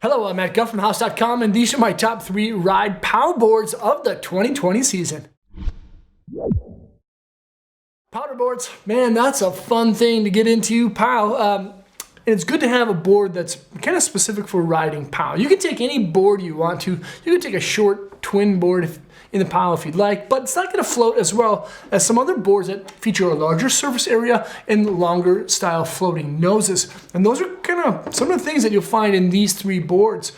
Hello, I'm Matt Guff from House.com, and these are my top 3 ride power boards of the 2020 season. Powder boards, man, that's a fun thing to get into, POW. And it's good to have a board that's kind of specific for riding POW. You can take any board you want to. You can take a short twin board in the POW if you'd like, but it's not going to float as well as some other boards that feature a larger surface area and longer style floating noses. And those are kind of some of the things that you'll find in these 3 boards.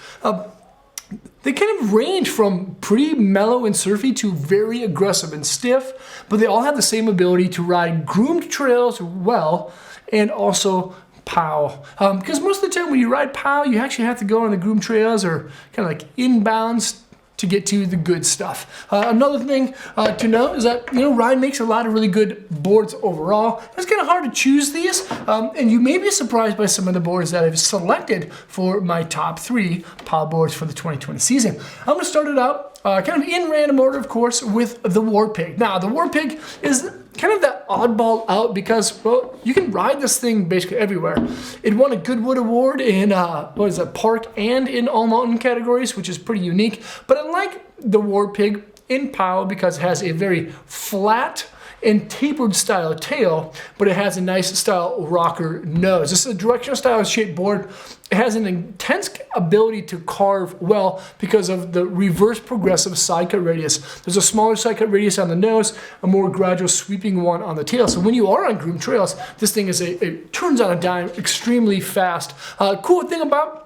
They kind of range from pretty mellow and surfy to very aggressive and stiff, but they all have the same ability to ride groomed trails well and also POW. Because most of the time when you ride POW, you actually have to go on the groomed trails or kind of like inbounds to get to the good stuff. Another thing to note is that, Ride makes a lot of really good boards overall. It's kind of hard to choose these, and you may be surprised by some of the boards that I've selected for my top 3 POW boards for the 2020 season. I'm gonna start it out kind of in random order, of course, with the War Pig. Now, the War Pig is kind of that oddball out because, well, you can ride this thing basically everywhere. It won a Goodwood Award in, park and in all mountain categories, which is pretty unique. But unlike the War Pig in POW, because it has a very flat and tapered style tail, but it has a nice style rocker nose. This is a directional style shaped board. It has an intense ability to carve well because of the reverse progressive side cut radius. There's a smaller side cut radius on the nose, a more gradual sweeping one on the tail. So when you are on groomed trails, this thing it turns on a dime extremely fast. Cool thing about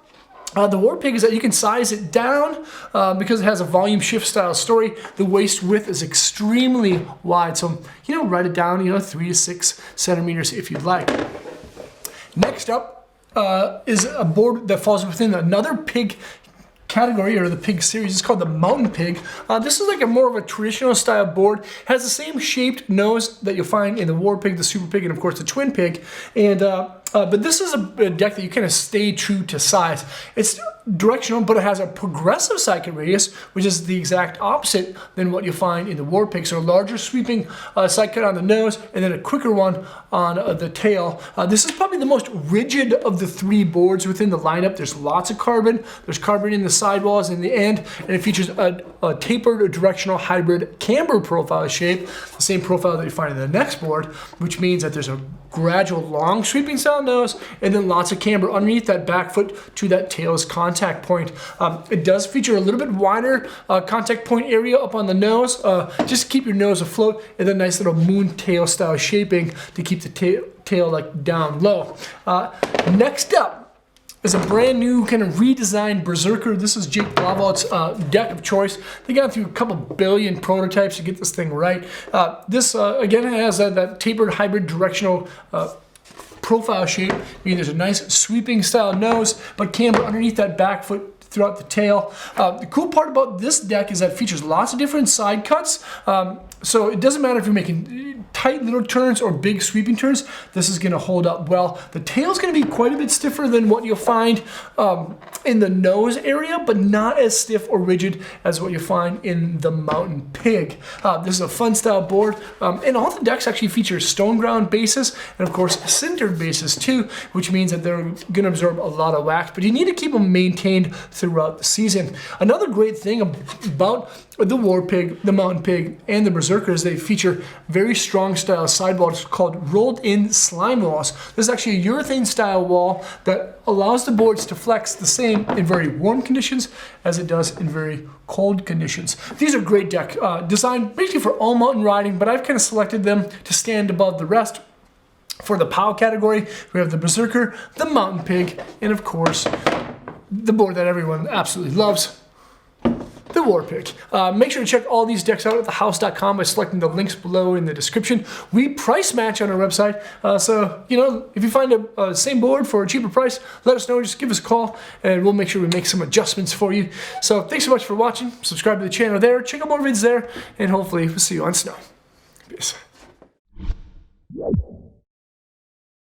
the War Pig is that you can size it down because it has a volume shift style story. The waist width is extremely wide, so write it down 3 to 6 centimeters if you'd like. Next up is a board that falls within another pig category, or the pig series. It's called the Mountain Pig. This is like a more of a traditional style board. It has the same shaped nose that you'll find in the War Pig, the Super Pig, and of course the Twin Pig. And but this is a deck that you kind of stay true to size. It's directional, but it has a progressive side cut radius, which is the exact opposite than what you'll find in the War Pig. So a larger sweeping side cut on the nose, and then a quicker one on the tail. This is probably the most rigid of the 3 boards within the lineup. There's lots of carbon. There's carbon in the sidewalls in the end, and it features a tapered directional hybrid camber profile shape, the same profile that you find in the next board, which means that there's a gradual long sweeping style nose and then lots of camber underneath that back foot to that tail's contact point. It does feature a little bit wider contact point area up on the nose, just to keep your nose afloat, and then nice little moon tail style shaping to keep the tail like down low. Next up is a brand new kind of redesigned Berserker. This is Jake Blauvald's deck of choice. They got through a couple billion prototypes to get this thing right. This again has that tapered hybrid directional profile shape, meaning there's a nice sweeping style nose, but camber underneath that back foot throughout the tail. The cool part about this deck is that it features lots of different side cuts. So it doesn't matter if you're making tight little turns or big sweeping turns, this is going to hold up well. The tail is going to be quite a bit stiffer than what you'll find in the nose area, but not as stiff or rigid as what you find in the Mountain Pig. This is a fun style board, and all the decks actually feature stone ground bases and of course sintered bases too, which means that they're going to absorb a lot of wax, but you need to keep them maintained throughout the season. Another great thing about the War Pig, the Mountain Pig, and the Berserker is they feature very strong style sidewalls called rolled in slime walls. This is actually a urethane style wall that allows the boards to flex the same in very warm conditions as it does in very cold conditions. These are great deck, designed basically for all mountain riding, but I've kind of selected them to stand above the rest. For the POW category, we have the Berserker, the Mountain Pig, and of course, the board that everyone absolutely loves, the War Pig. Make sure to check all these decks out at thehouse.com by selecting the links below in the description. We price match on our website, so if you find a same board for a cheaper price, let us know. Just give us a call, and we'll make sure we make some adjustments for you. So thanks so much for watching. Subscribe to the channel there. Check out more vids there, and hopefully we'll see you on snow. Peace.